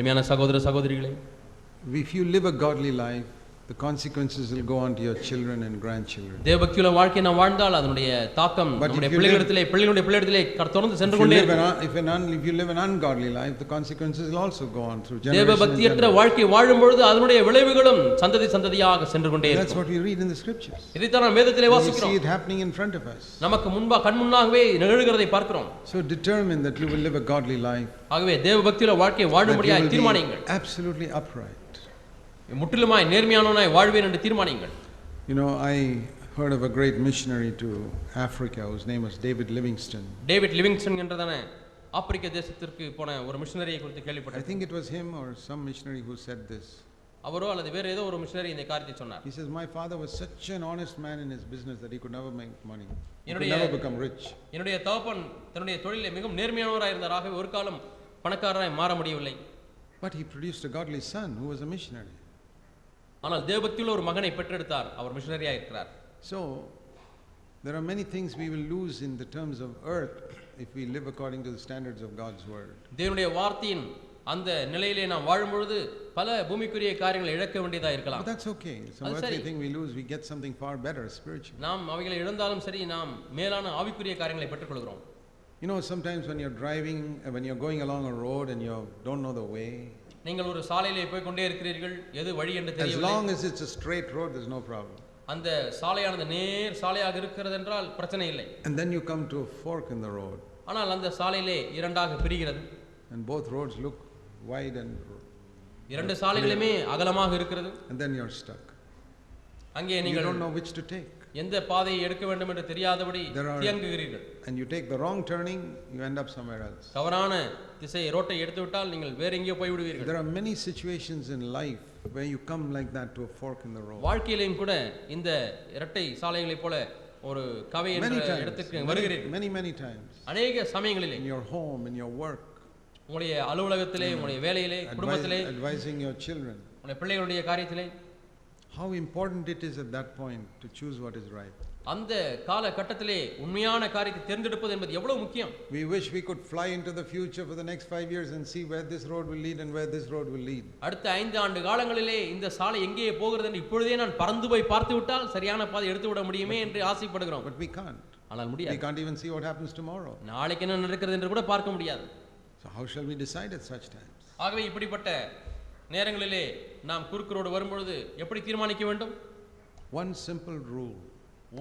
அருமையான சகோதர சகோதரிகளே, if you live a godly life, the consequences will go on to your children and grandchildren. தேவபக்தியுள்ள வாழ்க்கை நாம் வாழ்ந்தால் அதனுடைய தாக்கம் நம்முடைய பிள்ளைகளிடத்திலே தொடர்ந்து சென்று கொண்டே இருக்கும். If you live an ungodly life, the consequences will also go on through generations. தேவபக்தியற்ற வாழ்க்கை வாழும் பொழுது அதனுடைய விளைவுகளும் சந்ததி சந்ததியாக சென்று கொண்டே இருக்கும். That's what we read in the scriptures. இதைத்தான் நாம் வேதத்திலே வாசிக்கிறோம். We see it happening in front of us. நமக்கு கண் முன்னாகவே நிகழ்கிறதை பார்க்கிறோம். So determine that you will live a godly life. ஆகவே தேவபக்தியுள்ள வாழ்க்கை வாழும்படியாக தீர்மானியுங்கள். Absolutely upright. முற்றிலுமாய் நேர்மையானவனாய் வாழ்வேன் என்று தீர்மானியுங்கள். You know, I heard of a great missionary to Africa whose name was David Livingstone. David Livingstone என்றதான ஆப்பிரிக்க தேசத்திற்கு போன ஒரு மிஷனரியை குறித்து கேள்விப்பட்டேன். I think it was him or some missionary who said this. அவரோ அல்லது வேற ஏதோ ஒரு மிஷனரி இந்த காரியத்தை சொன்னார். He says, my father was such an honest man in his business that he could never make money. He could never become rich. என்னுடைய தகப்பன் தன்னுடைய தொழிலில் மிகவும் நேர்மையானவராய் இருந்தார். ஆகவே ஒரு காலம் பணக்காரராய் மாற முடியவில்லை. But he produced a godly son who was a missionary. ஆனால் தேவபக்தியுள்ள ஒரு மகனை பெற்றெடுத்தார். அவர் மிஷனரியா இருக்கிறார். So there are many things we will lose in the terms of earth if we live according to the standards of God's word. தேவனுடைய வார்த்தையின் அந்த நிலையிலே நாம் வாழும் பொழுது பல பூமிக்குரிய காரியங்களை இழக்க வேண்டியதா இருக்கலாம். But that's okay. Some earthly thing we lose, we get something far better spiritually. நாம் அவைகளை இழந்தாலும் சரி, நாம் மேலான ஆவிக்குரிய காரியங்களை பெற்றுக்கொள்கிறோம். You know, sometimes when you're driving, when you're going along a road and you don't know the way, நீங்கள் ஒரு சாலையிலே போய் கொண்டே இருக்கிறீர்கள், எது வழி என்று தெரியவில்லை. As long as it's a straight road, there's no problem. அந்த சாலையானது நேர் சாலையாக இருக்கிறது என்றால் பிரச்சனை இல்லை. And then you come to a fork in the road. ஆனால் அந்த சாலையிலே இரண்டாக பிரிகிறது. And both roads look wide and இரண்டு சாலைகளுமே அகலமாக இருக்கிறது. And then you're stuck. அங்கே You நீங்கள் don't know which to take. எந்த பாதையை எடுக்க வேண்டும் என்று தெரியாதபடி தியங்குகிறீர்கள். And you take the wrong turning, you end up somewhere else. தவறான திசை ரோட்டை எடுத்து விட்டால் நீங்கள் வேற எங்கேயோ போய் விடுவீர்கள். There are many situations in life where you come like that to a fork in the road. வாழ்க்கையிலும் கூட இந்த இரட்டை சாலைகளை போல ஒரு கவை என்ற இடத்துக்கு வருகிறீர்கள். Many times. அநேக சமயங்களிலே in your home, in your work, உங்களுடைய அலுவலகத்திலே, உங்களுடைய வேலையிலே, குடும்பத்திலே, advising your children, உங்களுடைய பிள்ளைகளுடைய காரியத்திலே, how important it is at that point to choose what is right. அந்த கால கட்டத்திலே உண்மையான காரியத்தை தேர்ந்தெடுப்பது என்பது எவ்வளவு முக்கியம். We wish we could fly into the future for the next 5 years and see where this road will lead and where this road will lead. அடுத்த 5 ஆண்டு காலங்களிலே இந்த சாலை எங்கே போகிறது என்று இப்பொழுதே நான் பறந்து போய் பார்த்து விட்டால் சரியான பாதை எடுத்து விட முடியுமே என்று ஆசைப்படுகிறோம். But we can't. ஆனால் முடியாது. We can't even see what happens tomorrow. நாளைக்கு என்ன நடக்கிறது என்று கூட பார்க்க முடியாது. So how shall we decide at such times? ஆகவே இப்படிப்பட்ட நேரங்களிலே நாம் குறுக்கு ரோடு வரும்பொழுது எப்படி தீர்மானிக்க வேண்டும்? One simple rule.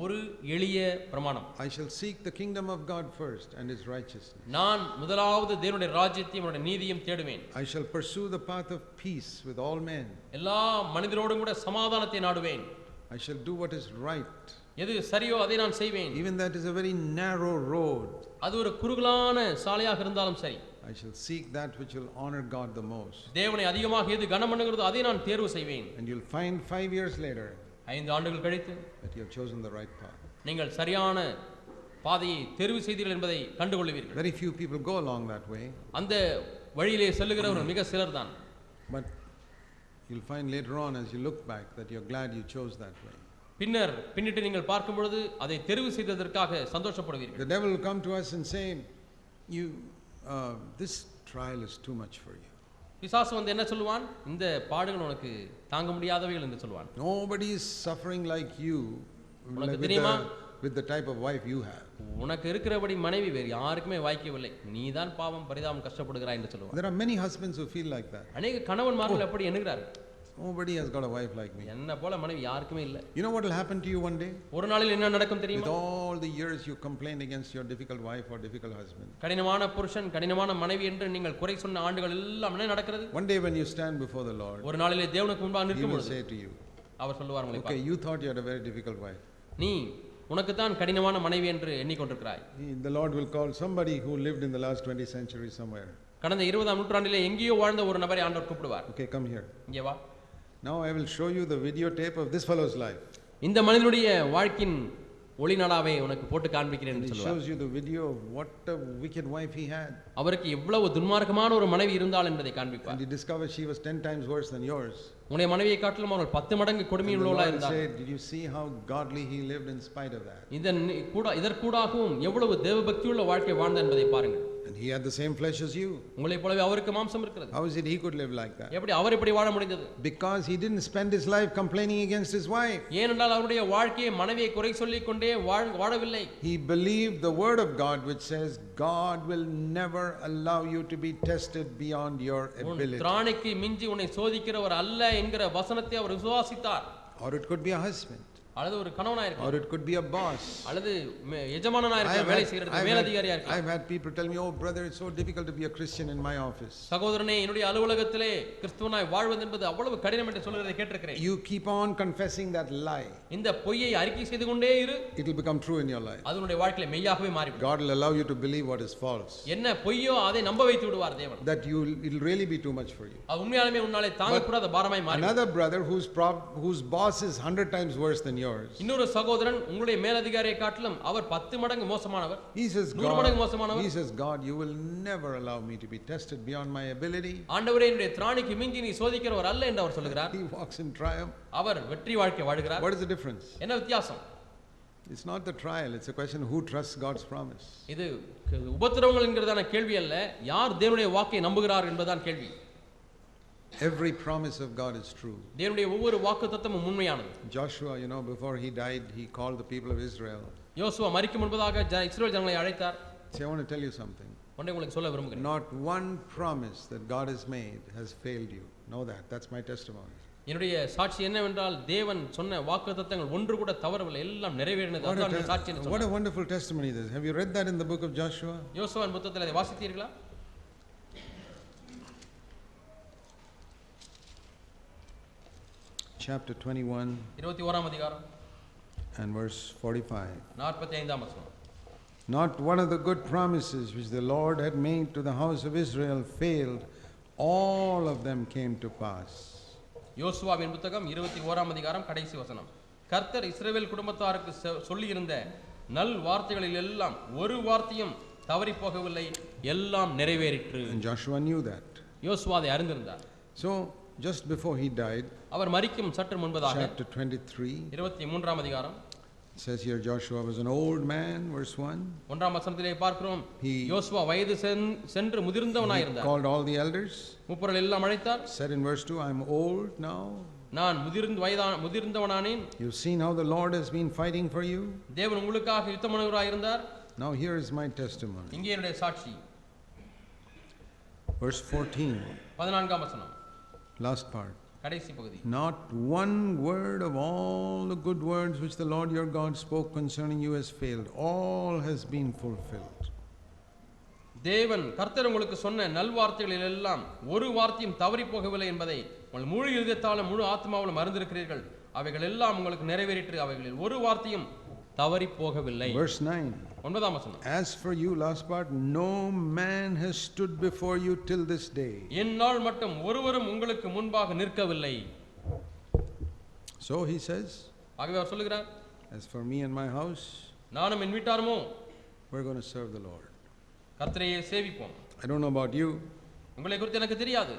ஒரு எளிய பிரமாணம். I shall seek the kingdom of God first and his righteousness. நான் முதலாவது தேவனுடைய ராஜ்யத்தையும் அவருடைய நீதியையும் தேடுவேன். I shall pursue the path of peace with all men. எல்லா மனிதரோடும் கூட சமாதானத்தை நாடுவேன். I shall do what is right. எது சரியோ அதை நான் செய்வேன். Even that is a very narrow road. அது ஒரு குறுகலான சாலையாக இருந்தாலும் சரி. I shall seek that which will honor God the most. தேவனை அதிகமாக எது கனம் பண்ணுகிறதோ அதை நான் தேர்வு செய்வேன். And you'll find 5 years later 5 ஆண்டுகள் கழித்து that you have chosen the right path. நீங்கள் சரியான பாதையை தேர்வு செய்தீர்கள் என்பதை கண்டுகொள்வீர்கள். Very few people go along that way. அந்த வழியிலே செல்லுகிறவர்கள் மிக சிலர் தான். But you'll find later on as you look back that you're glad you chose that way. பின்னிட்டு நீங்கள் பார்க்கும் பொழுது அதை தெரிவு செய்ததற்காக சந்தோஷப்படுவீர்கள். The devil will come to us and say, you this trial is too much for you. பிசாசு வந்து என்ன சொல்வான்? இந்த பாடுகள் உனக்கு தாங்க முடியாதவைகள் என்று சொல்வான். Nobody is suffering like you with the type of wife you have. உனக்கு இருக்கிறபடி மனைவி வேறு யாருக்குமே வாய்க்கவில்லை, நீதான் பாவம் பரிதாபம் கஷ்டப்படுகிறாய் என்று சொல்வான். There are many husbands who feel like that. அநேக கணவன்மார்கள் அப்படி எண்ணுகிறார்கள். Nobody has got a wife like me. என்ன போல மனைவி யாருக்குமே இல்லை. You know what will happen to you one day? ஒரு நாளில் என்ன நடக்கும் தெரியுமா? With all the years you complained against your difficult wife or difficult husband. கடினமான புருஷன், கடினமான மனைவி என்று நீங்கள் குறை சொன்ன ஆண்டுகள் எல்லாம் என்ன நடக்கிறது? One day when you stand before the Lord, ஒரு நாளிலே தேவனுக்கு முன்பாக நிற்கும் பொழுது He will say to you, அவர் சொல்வார் உங்களுக்கு, okay, you thought you had a very difficult wife. நீ உனக்கு தான் கடினமான மனைவி என்று எண்ணிக்கொண்டிருக்கிறாய். The Lord will call somebody who lived in the last 20th century somewhere. கடந்த 20ஆம் நூற்றாண்டிலே எங்கேயோ வாழ்ந்த ஒரு நபரை ஆண்டவர் கூப்பிடுவார். Okay, come here. இங்கே வா. Now I will show you the videotape of this fellow's life. இந்த மனிதனுடைய வாழ்க்கையின் ஒளிநாடாவை உனக்கு போட்டு காண்பிக்கிறேன் என்று சொல்வார். He shows you the video of what a wicked wife he had. அவருக்கு எவ்வளவு துன்மார்க்கமான ஒரு மனைவி இருந்தாள் என்பதை காண்பிப்பார். And he discovered she was 10 times worse than yours. உன்னுடைய மனைவியை காட்டிலும் அவள் 10 மடங்கு கொடுமையுள்ளவளாய் இருந்தாள். Did you see how godly he lived in spite of that? இதற்கூடாகவும் எவ்வளவு தேவபக்தியுள்ள வாழ்க்கை வாழ்ந்தார் என்பதை பாருங்கள். And he had the same flesh as you. உங்களைப் போலவே அவருக்கு மாம்சம் இருக்கிறது. How is it he could live like that? எப்படி அவர் இப்படி வாழ முடிந்தது? Because he didn't spend his life complaining against his wife. ஏனென்றால் அவருடைய வாழ்க்கையை மனைவியை குறை சொல்லிக் கொண்டே வாழவில்லை. He believed the word of God which says God will never allow you to be tested beyond your ability. திராணிக்கு மிஞ்சி உன்னை சோதிக்கிறவர் அல்ல என்கிற வசனத்தை அவர் விசுவாசித்தார். Or it could be a husband. அல்லது ஒரு கணவனா இருக்கலாம். Or it could be a boss. அல்லது எஜமானனா இருக்கலாம், வேலை செய்யறதுக்கு மேலதிகாரியா இருக்கலாம். I've had people tell me, "Oh brother, it's so difficult to be a Christian in my office." சகோதரனே, என்னுடைய அலுவலகத்திலே கிறிஸ்துவனாய் வாழ்வது என்பது அவ்வளவு கடினம் என்று சொல்கிறதை கேட்டிருக்கிறேன். You keep on confessing that lie. இந்த பொய்யை அறிக்கை செய்து கொண்டே இரு. It will become true in your life. அது உன்னுடைய வாழ்க்கையில மெய்யாகவே மாறிவிடும். God will allow you to believe what is false. என்ன பொய்யோ அதை நம்ப வைத்து விடுவார் தேவன். That it will really be too much for you. அது உண்மையாலுமே உன்னாலே தாங்கக்கூடாத பாரமாய் மாறிவிடும். Another brother whose boss is 100 times worse than yours. இன்னொரு சகோதரன் உங்களுடைய மேலதிகாரியை காட்டிலும் அவர் 10 மடங்கு மோசமானவர். He says, 100 மடங்கு மோசமானவர். He says, God, you will never allow me to be tested beyond my ability. ஆண்டவரே, என்னுடைய திராணிக்கு மிஞ்சி நீ சோதிக்கிறவர் அல்ல என்று அவர் சொல்கிறார். He walks in triumph. அவர் வெற்றி வாழ்க்கை வாழுகிறார். What is the difference? என்ன வித்தியாசம்? It's not the trial, it's a question who trusts God's promise. இது உபத்திரவங்கள் என்கிறதான கேள்வி அல்ல, யார் தேவனுடைய வாக்கை நம்புகிறார் என்பதுதான் கேள்வி. Every promise of God is true. தேவனுடைய ஒவ்வொரு வாக்குத்தத்தமும் உண்மையானது. Joshua, before he died, he called the people of Israel. யோசுவா மரிக்கும் முன்பதாக இஸ்ரவேல் ஜனங்களை அழைத்தார். See, I want to tell you something. ஒன்றை உங்களுக்கு சொல்ல விரும்புகிறேன். Not one promise that God has made has failed you. Know that. That's my testimony. என்னுடைய சாட்சி என்னவென்றால் தேவன் சொன்ன வாக்குத்தத்தங்கள் ஒன்று கூட தவறவில்லை, எல்லாம் நிறைவேறினது. அதுதான் என் சாட்சி என்று What a wonderful testimony this. Have you read that in the book of Joshua? யோசுவாவின் புத்தகத்தில் அதை வாசித்தீர்களா? Chapter 21 21ஆம் அதிகாரம் and verse 45. 45ஆம் வசனம். Not one of the good promises which the Lord had made to the house of Israel failed. All of them came to pass. யோசுவாவின் புத்தகம் 21ஆம் அதிகாரம் கடைசி வசனம். கர்த்தர் இஸ்ரவேல் குடும்பத்தாருக்கு சொல்லியிருந்த நல் வார்த்தைகளில் எல்லாம் ஒரு வார்த்தையும் தவறி போகவில்லை, எல்லாம் நிறைவேறிற்று. And Joshua knew that. யோசுவா அதை அறிந்திருந்தார். So just before he died, அவர் மரிக்கும் சற்று முன்பதாக chapter 23, 23ஆம் அதிகாரம், it says here Joshua was an old man, verse 1. ஒன்றாம் வசனத்திலே பார்க்கிறோம், யோசுவா வயது சென்று முதிர்ந்தவனாய் இருந்தார். Called all the elders, மூப்பர்கள் எல்லாம் அழைத்தார். said in verse 2, I'm old now. நான் முதிர்ந்தவனானேன். You've seen how the Lord has been fighting for you. தேவன் உங்களுக்காக யுத்தம் பண்ணுகிறார் இருந்தார். Now here is my testimony. இங்கே என்னுடைய சாட்சி. Verse 14, 14ஆம் வசனம், last part. கடைசி பகுதி. Not one word of all the good words which the Lord your God spoke concerning you has failed. All has been fulfilled. தேவன் கர்த்தர் உங்களுக்கு சொன்ன நல்வார்த்தைகளில் எல்லாம் ஒரு வார்த்தையும் தவறி போகவில்லை என்பதை உங்கள் முழு இதயத்தாலும் முழு ஆத்மாவிலும் அறிந்திருக்கிறீர்கள். அவைகள் எல்லாம் உங்களுக்கு நிறைவேறிற்று, அவைகளில் ஒரு வார்த்தையும் தவறி போகவில்லை. Verse 9. 9ஆம் வசனம். As for you, last part, no man has stood before you till this day. என்னால் மட்டும் ஒருவரும் உங்களுக்கு முன்பாக நிற்கவில்லை. So he says, ஆகவே அவர் சொல்லுகிறார், as for me and my house, நானும் என் வீட்டாருமோ we're going to serve the Lord. கர்த்தரையே சேவிப்போம். I don't know about you. உங்களை குறித்து எனக்கு தெரியாது.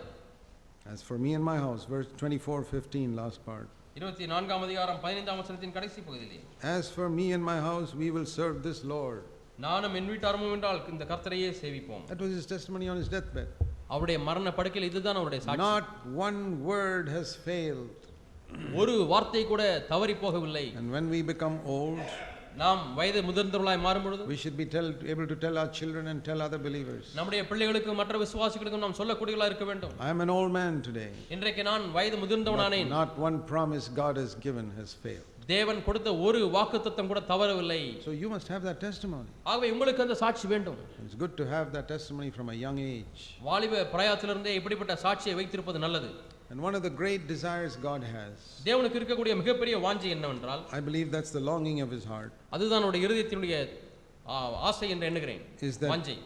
As for me and my house, verse 24:15, last part. 24ஆம் அதிகாரம் 15ஆம் வசனத்தின் கடைசி பகுதியிலே, As for me and my house, we will serve this Lord. நானும் என் வீட்டாருமோ என்றால் இந்த கர்த்தரையே சேவிப்போம். That was his testimony on his deathbed. அவருடைய மரண படுக்கையில் இதுதான் அவருடைய சாட்சி. Not one word has failed. ஒரு வார்த்தை கூட தவறி போகவில்லை. And when we become old, நாம் வயது முதிர்ந்தவர்களாய் மாறும் பொழுது we should be able to tell our children and tell other believers. நம்முடைய பிள்ளைகளுக்கு மற்ற விசுவாசிகளுக்கு நாம் சொல்லக்கூடியவர்களாக இருக்க வேண்டும். I am an old man today. இன்றைக்கு நான் வயது முதிர்ந்தவனானேன். Not one promise God has given has failed. தேவன் கொடுத்த ஒரு வாக்குத்தத்தம் கூட தவறவில்லை. So you must have that testimony. ஆகவே உங்களுக்கு அந்த சாட்சி வேண்டும். It's good to have that testimony from a young age. வாலிப பிராயத்திலிருந்தே இப்படிப்பட்ட சாட்சியை வைத்திருப்பது நல்லது. And one of the great desires God has, தேவனுக்கு இருக்கக்கூடிய மிகப்பெரிய வாஞ்சை என்னவென்றால், I believe that's the longing of his heart, அதுதான் அவருடைய இருதயத்தினுடைய ஆசை என்று எண்ணுகிறேன். is that வாஞ்சை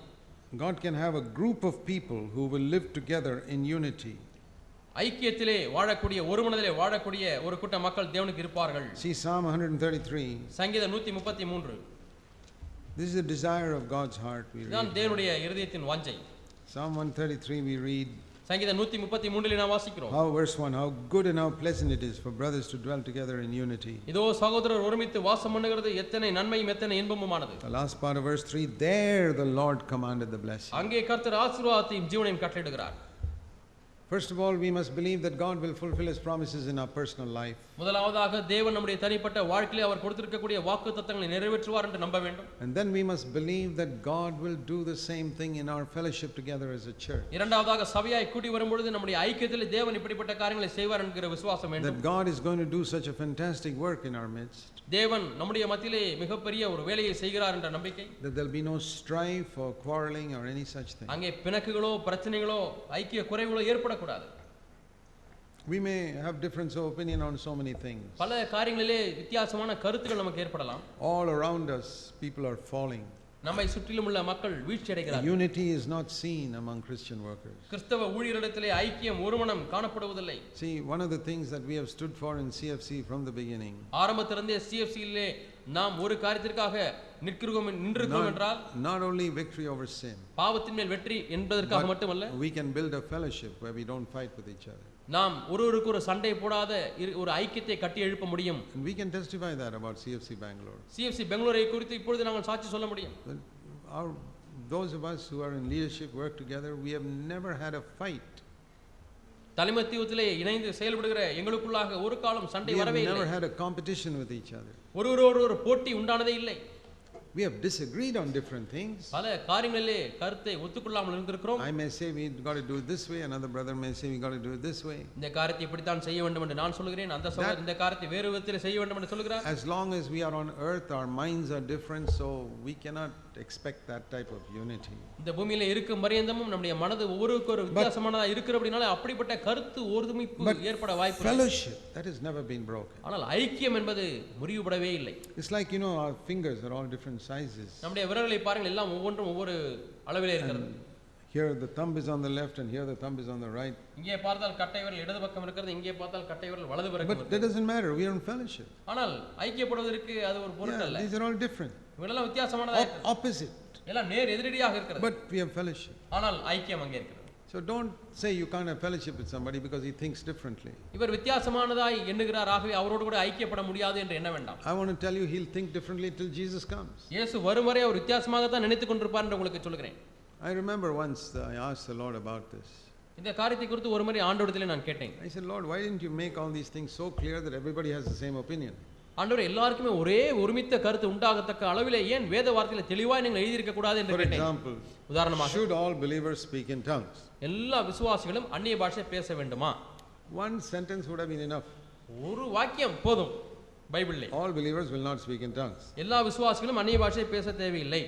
God can have a group of people who will live together in unity. ஐக்கியத்திலே வாழக்கூடிய, ஒரு மனதிலே வாழக்கூடிய ஒரு கூட்ட மக்கள் தேவனுக்கு இருப்பார்கள். See Psalm 133. சங்கீதம் 133. This is the desire of God's heart. We இதுதான் read. தேவனுடைய இருதயத்தின் வாஞ்சை. Psalm 133 we read, சங்கீதம் 133 நாம் வாசிக்கிறோம். How, verse 1, how good and how pleasant it is for brothers to dwell together in unity. இதோ சகோதரர் ஒருமித்து வாசம் பண்ணுகிறது எத்தனை நன்மையும் எத்தனை இன்பமுமானது. The last part of verse 3, there the Lord commanded the blessing. அங்கே கர்த்தர் ஆசீர்வாதத்தையும் ஜீவனையும் கட்டளையிடுகிறார். First of all, we must believe that God will fulfill His promises in our personal life. முதலாவதாக தேவன் நம்முடைய தனிப்பட்ட வாழ்க்கையிலே அவர் கொடுத்திருக்கக்கூடிய வாக்குத்தத்தங்களை நிறைவேற்றுவார் என்று நம்ப வேண்டும். And then we must believe that God will do the same thing in our fellowship together as a church. இரண்டாவதாக சபையாய் கூடி வரும்பொழுது நம்முடைய ஐக்கியத்திலே தேவன் இப்படிப்பட்ட காரியங்களை செய்வார் என்கிற விசுவாசம் வேண்டும். That God is going to do such a fantastic work in our midst. தேவன் நம்முடைய மத்தியிலே மிகப்பெரிய ஒரு வேலையை செய்கிறார் என்ற நம்பிக்கை. That there will be no strife or quarreling or any such thing. அங்கே பிணக்குகளோ பிரச்சனைகளோ ஐக்கிய குறைவுகளோ ஏற்படக்கூடாது. We may have difference of opinion on so many things. பல காரியங்களிலே வித்தியாசமான கருத்துக்கள் நமக்கு ஏற்படலாம். All around us people are falling. நம்மை சுற்றிலும் உள்ள மக்கள் வீழ்ச்சி அடைகிறார்கள். Unity is not seen among Christian workers. கிறிஸ்தவ ஊழியர்களிடத்திலே ஐக்கியம் ஒருமனம் காணப்படுவதில்லை. See, one of the things that we have stood for in CFC from the beginning. ஆரம்பத்திலிருந்தே CFC-யிலே நாம் ஒரு காரியத்திற்காக நின்றிருக்கிறோம் என்றால் not only victory over sin. பாவத்தின் மேல் வெற்றி என்பதற்காக மட்டுமல்ல. We can build a fellowship where we don't fight with each other. நாம் ஒருவருக்கு ஒரு சண்டை போடாத ஒரு ஐக்கியத்தை கட்டி எழுப்ப முடியும். And we can testify that about CFC Bangalore. CFC பெங்களூரை குறித்து இப்பொழுது நாங்கள் சாட்சி சொல்ல முடியும். Those of us who are in leadership work together, we have never had a fight. தலைமத்துவத்திலே இணைந்து செயல்படுகிற எங்களுக்குள்ளாக ஒரு காலம் சண்டை வரவே இல்லை. We have never had a competition with each other. ஒருவரோடு போட்டி உண்டானதே இல்லை. We have disagreed on different things. பல காரியங்களிலே கருத்தை ஒத்துக்கொள்ளாமல் இருந்திருக்கிறோம். I may say we got to do it this way, another brother may say we got to do it this way. இந்த காரியத்தை இப்படி தான் செய்ய வேண்டும் என்று நான் சொல்கிறேன், அந்த சகோதரர் இந்த காரியத்தை வேறு விதத்தில் செய்ய வேண்டும் என்று சொல்கிறார். As long as we are on earth, our minds are different, so we cannot expect that type of unity. இந்த பூமியிலே இருக்கும் பரியந்தமும் நம்முடைய மனது ஒவ்வொருவருக்கு ஒரு வித்தியாசமானதா இருக்கிறபடினால அப்படிப்பட்ட கருத்து ஒருமிப்பு ஏற்பட வாய்ப்பு இல்லை. Fellowship that has never been broken. ஆனால் ஐக்கியம் என்பது முறிவுபடவே இல்லை. It's like, you know, our fingers are all different sizes. நம்முடைய விரல்களை பாருங்கள், எல்லாம் ஒவ்வொன்றும் ஒவ்வொரு அளவிலே இருக்கிறது. Here the thumb is on the left and here the thumb is on the right. இங்கே பார்த்தால் கட்டை விரல் இடது பக்கம் இருக்கிறது, இங்கே பார்த்தால் கட்டை விரல் வலது பக்கம் இருக்கிறது. But that doesn't matter, we are in fellowship. ஆனால் ஐக்கியப்படுவதற்கு அது ஒரு பொருட்டு அல்ல. These are all different. இவெல்லாம் வித்தியாசமானதா இருக்குது. Opposite. எல்லாம் நேர் எதிரடியாக இருக்கிறது. But we have fellowship. ஆனால் ஐக்கியம் அங்கே இருக்கிறது. So don't say you can't have fellowship with somebody because he thinks differently. இவர் வித்தியாசமானதாய் எண்ணுகிறார், ஆகவே அவரோடு கூட ஐக்கியப்பட முடியாது என்று எண்ண வேண்டாம். I want to tell you he'll think differently till Jesus comes. இயேசு வரும் வரை அவர் வித்தியாசமாக தான் நினைத்துக் கொண்டிருப்பார் என்று உங்களுக்கு சொல்கிறேன். I remember once I asked the Lord about this. இந்த காரியத்தை குறித்து ஒரு முறை ஆண்டவரிடத்திலே நான் கேட்டேன். I said, Lord, why didn't you make all these things so clear that everybody has the same opinion? ஆண்டவரே, எல்லாருக்குமே ஒரே ஒருமித்த கருத்து உண்டாகத்தக்க அளவிலே ஏன் வேத வார்த்தையில தெளிவாய் நீங்கள் எழுதி இருக்க கூடாது என்று கேட்டேன். For example, உதாரணமாக, should all believers speak in tongues? எல்லா விசுவாசிகளும் அந்நிய பாஷை பேச வேண்டுமா? One sentence would have been enough. ஒரு வாக்கியம் போதும் பைபிளிலே. All believers will not speak in tongues. எல்லா விசுவாசிகளும் அந்நிய பாஷை பேச தேவையில்லை.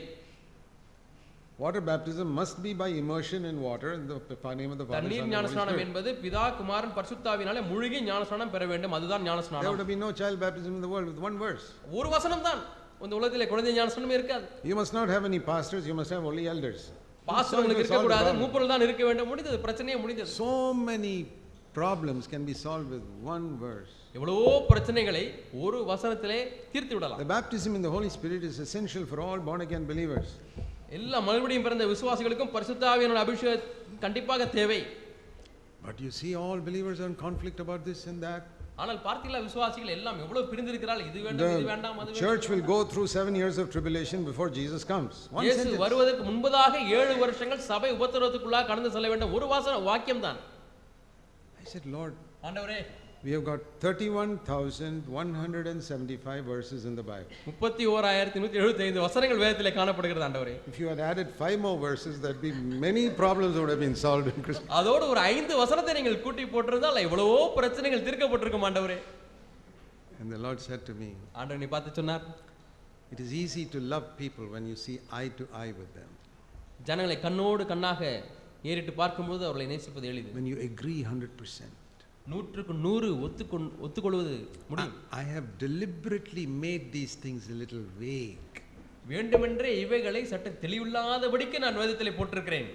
Water baptism must be by immersion in water in the name of the Father, தண்ணீர் Son, ஞானஸ்நானம் என்பது பிதா குமாரன் பரிசுத்தாவினாலே முழுகி ஞானஸ்நானம் பெற வேண்டும், அதுதான் There ஞானஸ்நானம். would have been no child baptism in the world with one verse. ஒரு வசனம் தான், இந்த உலகத்திலே குழந்தை ஞானஸ்நானமே இருக்காது. You must not have any pastors, you must have only elders. பாஸ்டர்களுக்கு இருக்க கூடாது, மூப்பர்கள் தான் இருக்க வேண்டும். முடிந்தது, பிரச்சனையே முடிந்தது. So many problems can be solved with one verse. எவ்வளவோ பிரச்சனைகளை ஒரு வசனத்திலே தீர்த்து விடலாம். The baptism in the Holy Spirit is essential for all born again believers. எல்லா மறுபடியும் பிறந்த விசுவாசிகளுக்கும் பரிசுத்த ஆவியானவருடைய அபிஷேகம் கண்டிப்பாக தேவை. But you see, all believers are in conflict about this and that. ஆனால் பார்த்தீங்களா, விசுவாசிகள் எல்லாம் எவ்வளவு பிரிந்திருக்கிறார்கள், இது வேண்டும் இது வேண்டாம் அது The church will go through 7 years of tribulation before Jesus comes. One இயேசு sentence. வருவதற்கு முன்பதாக 7 வருஷங்கள் சபை உபத்திரவத்துக்குள்ளாக கடந்து செல்ல வேண்டும். ஒரு வாக்கியம் தான். I said, Lord, ஆண்டவரே, we have got 31,175 verses in the Bible. 31,175 வசனங்கள் வேதத்திலே காணப்படுகிறது ஆண்டவரே. If you had added 5 more verses, there'd be many problems would have been solved in Christmas. அதோடு ஒரு 5 வசனத்தை நீங்கள் கூட்டி போட்டிருந்தால் எவ்வளவோ பிரச்சனைகள் தீர்க்கப்பட்டிருக்கும் ஆண்டவரே. And the Lord said to me, ஆண்டவர் நீ பார்த்து சொன்னார், it is easy to love people when you see eye to eye with them. ஜனங்களை கண்ணோடு கண்ணாக ஏறிட்டு பார்க்கும்போது அவர்களை நேசிப்பது எளிது. When you agree 100%. 100% ஒத்துக்கொள்வது முடியும். I have deliberately made these things a little vague. வேண்டுமென்றே இவைகளை சற்று தெளிவில்லாதபடிக்கு நான் வேதத்திலே போட்டிருக்கிறேன்.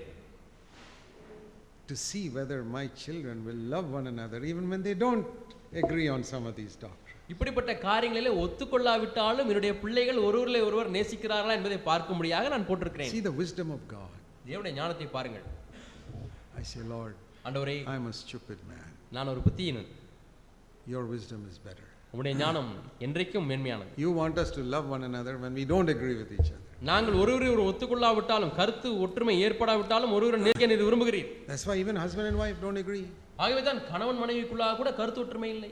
To see whether my children will love one another even when they don't agree on some of these doctrines. இப்படிப்பட்ட காரியங்களிலே ஒத்துக்கொள்ளாவிட்டாலும் என்னுடைய பிள்ளைகள் ஒருவரை ஒருவர் நேசிக்கிறார்களா என்பதை பார்க்கும்படியாக நான் போட்டிருக்கிறேன். See the wisdom of God. தேவனுடைய ஞானத்தை பாருங்கள். I say, Lord, ஆண்டவரே, I am a stupid man. நான் ஒரு புத்தியீனன். Your wisdom is better. உம்முடைய ஞானம் என்றைக்கும் மேன்மையானது. You want us to love one another when we don't agree with each other. நாங்கள் ஒருவரை ஒத்துக்கொள்ளாவிட்டாலும், கருத்து ஒற்றுமை ஏற்படாவிட்டாலும் ஒருவரை நேசிக்க நீர் விரும்புகிறீர். That's why even husband and wife don't agree. ஆகவே தான் கணவன் மனைவிக்குள்ளாக கூட கருத்து ஒற்றுமை இல்லை.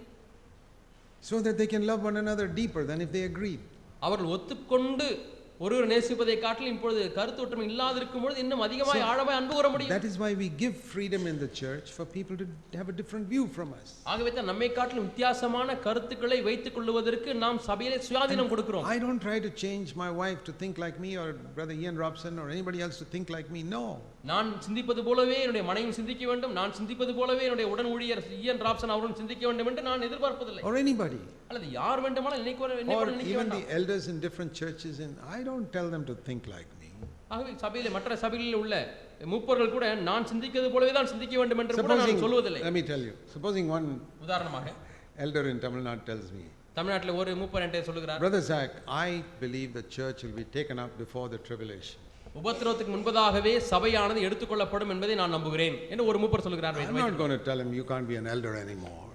So that they can love one another deeper than if they agreed. அவர்கள் ஒத்துக்கொண்டு ஒருவர் நேசிப்பதை காட்டிலும் இப்பொழுது கருத்து ஒற்றுமை இல்லாதிருக்கும் பொழுது இன்னும் அதிகமாய் ஆழமாய் அன்பு கூற முடியும். That is why we give freedom in the church for people to have a different view from us. ஆகவே தான் நம்மை காட்டிலும் வித்தியாசமான கருத்துக்களை வைத்துக் கொள்வதற்கு நாம் சபையிலே சுயாதீனம் கொடுக்கிறோம். I don't try to change my wife to think like me or brother Ian Robson or anybody else to think like me. No. நான் சிந்திப்பது போலவே என்னுடைய மனைவி சிந்திக்க வேண்டும், நான் சிந்திப்பது போலவே என்னுடைய உடன் ஊழியர் இயன் ராப்சன் அவரும் சிந்திக்க வேண்டும் என்று நான் எதிர்பார்ப்பதில்லை. Or anybody. அல்லது யார் வேண்டுமானாலும் Or even the elders in different churches, and I don't tell them to think like me. ஆகவே சபையிலே மற்ற சபைகளில் உள்ள மூப்பர்கள் கூட நான் சிந்திக்கிறது போலவே தான் சிந்திக்க வேண்டும் என்று கூட நான் சொல்வதில்லை. Let me tell you. Supposing one உதாரணமாக elder in Tamil Nadu tells me, தமிழ்நாட்டில் ஒரு மூப்பர் என்கிட்ட சொல்லுகிறார், Brother Zach, I believe the church will be taken up before the tribulation. உபத்திரவத்துக்கு முன்பதாகவே சபையானது எடுத்துக்கொள்ளப்படும் என்பதை நான் நம்புகிறேன் என்று ஒரு மூப்பர் சொல்லுகிறார். I'm not going to tell him you can't be an elder anymore.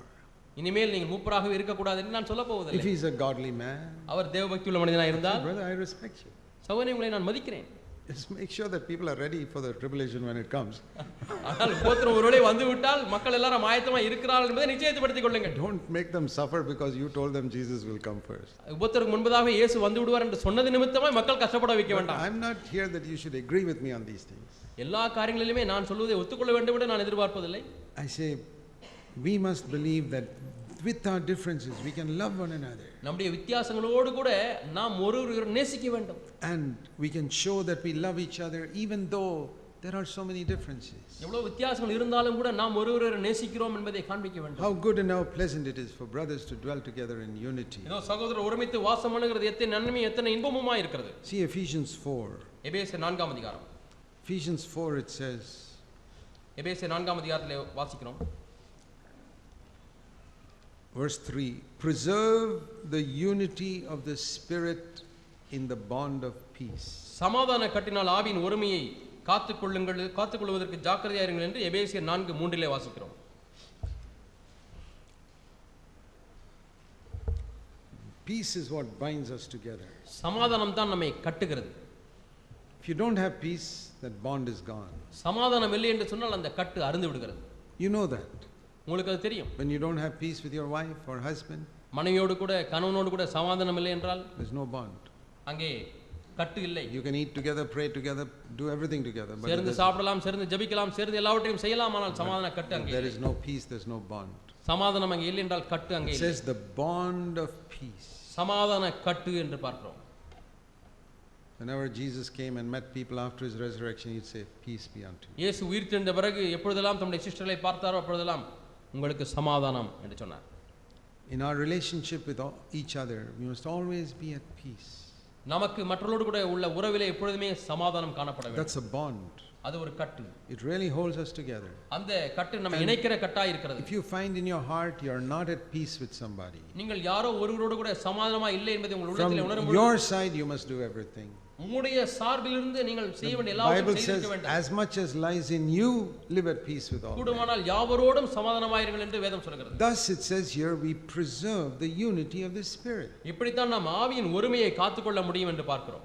இனிமேல் நீங்கள் மூப்பராகவே இருக்கக்கூடாது என்று நான் சொல்ல போவதில்லை. If he's a godly man, அவர் தேவபக்தியுள்ள மனிதனாக இருந்தால், brother, I respect you. சகோதரனே, உங்களை நான் மதிக்கிறேன். Just make sure that people are ready for the tribulation when it comes. ஆனால் உபத்திரவம் ஒருவேளை வந்து விட்டால் மக்கள் எல்லாரும் ஆயத்தமாக இருக்கிறார்கள் என்பதை நிச்சயப்படுத்திக் கொள்ளுங்கள். Don't make them suffer because you told them Jesus will come first. உபத்திரவுக்கு முன்பதாக இயேசு வந்து விடுவார் என்று சொன்னது நிமித்தமாய் மக்கள் கஷ்டப்பட வைக்க வேண்டாம். I'm not here that you should agree with me on these things. எல்லா காரியங்களிலுமே நான் சொல்வதை ஒத்துக்கொள்ள வேண்டும் என்று நான் எதிர்பார்ப்பதில்லை. I say we must believe that with our differences we can love one another. நம்முடைய வித்தியாசங்களோடு கூட நாம் ஒருவரை நேசிக்க வேண்டும். And we can show that we love each other even though there are so many differences. எவ்வளவு வித்தியாசங்கள் இருந்தாலும் கூட நாம் ஒருவரை நேசிக்கிறோம் என்பதை காண்பிக்க வேண்டும். How good and how pleasant it is for brothers to dwell together in unity. இதோ சகோதரர் ஒருமித்து வாசம் பண்ணுகிறது எத்தனை நன்மை எத்தனை இன்பமுமா இருக்கிறது. See Ephesians 4. எபேசியர் 4ஆம் அதிகாரம். Ephesians 4 it says, எபேசியர் 4ஆம் அதிகாரத்திலே வாசிக்கிறோம். Verse 3, preserve the unity of the Spirit in the bond of peace. சமாதான கட்டினால் ஆவியின் ஒருமையை காத்துக்கொள்வதற்கு ஜாக்கிரதையாயிருங்கள் என்று எபேசியர் 4:3 வாசிக்கிறோம். Peace is what binds us together. சமாதானம் தான் நம்மை கட்டுகிறது. If you don't have peace, that bond is gone. சமாதானம் இல்லை என்று சொன்னால் அந்த கட்டு அறுந்து விடுகிறது. You know that. உங்களுக்கு அது தெரியும். When you don't have peace with your wife or husband, மனைவியோடு கூட கணவனோடு கூட சமாதானம் இல்லை என்றால் there's no bond. அங்கே கட்டு இல்லை. You can eat together, pray together, do everything together, but சேர்ந்து சாப்பிடலாம், சேர்ந்து ஜெபிக்கலாம், சேர்ந்து எல்லாவற்றையும் செய்யலாம், ஆனால் சமாதான கட்டு அங்கே there is no peace, there's no bond. சமாதானம் அங்கே இல்லை என்றால் கட்டு அங்கே It இல்லை. says the bond of peace. சமாதான கட்டு என்று பார்க்கிறோம். Whenever Jesus came and met people after his resurrection, he'd say, peace be unto you. இயேசு உயிர்த்தெழுந்த பிறகு எப்பொழுதெல்லாம் தம்முடைய சிஷ்டர்களை பார்த்தாரோ அப்பொழுதெல்லாம் உங்களுக்கு சமாதானம் என்று சொன்னார். In our relationship with each other, we must always be at peace. நமக்கு மற்றவர்களோடு கூட உள்ள உறவிலே எப்பொழுதுமே சமாதானம் காணப்பட வேண்டும். That's a bond. அது ஒரு கட்டு. It really holds us together. அந்த கட்டு நம்மை இணைக்கிற கட்டாய் இருக்கிறது. If you find in your heart you are not at peace with somebody, நீங்கள் யாரோ ஒருவரோடு கூட சமாதானமா இல்லை என்பதை உங்கள் உள்ளத்தில் உணரும் from பொழுது your side you must do everything. உங்களுடைய சார்பிலிருந்து நீங்கள் செய்ய வேண்டிய The எல்லாவற்றையும் Bible says, செய்ய வேண்டும். as much as lies in you, live at peace with all men. கூடுமானால் யாவரோடும் சமாதானமாயிருங்கள் என்று வேதம் சொல்கிறது. Thus it says here, we preserve the unity of the Spirit. இப்படித்தான் நாம் ஆவியின் ஒருமையை காத்துக்கொள்ள முடியும் என்று பார்க்கிறோம்.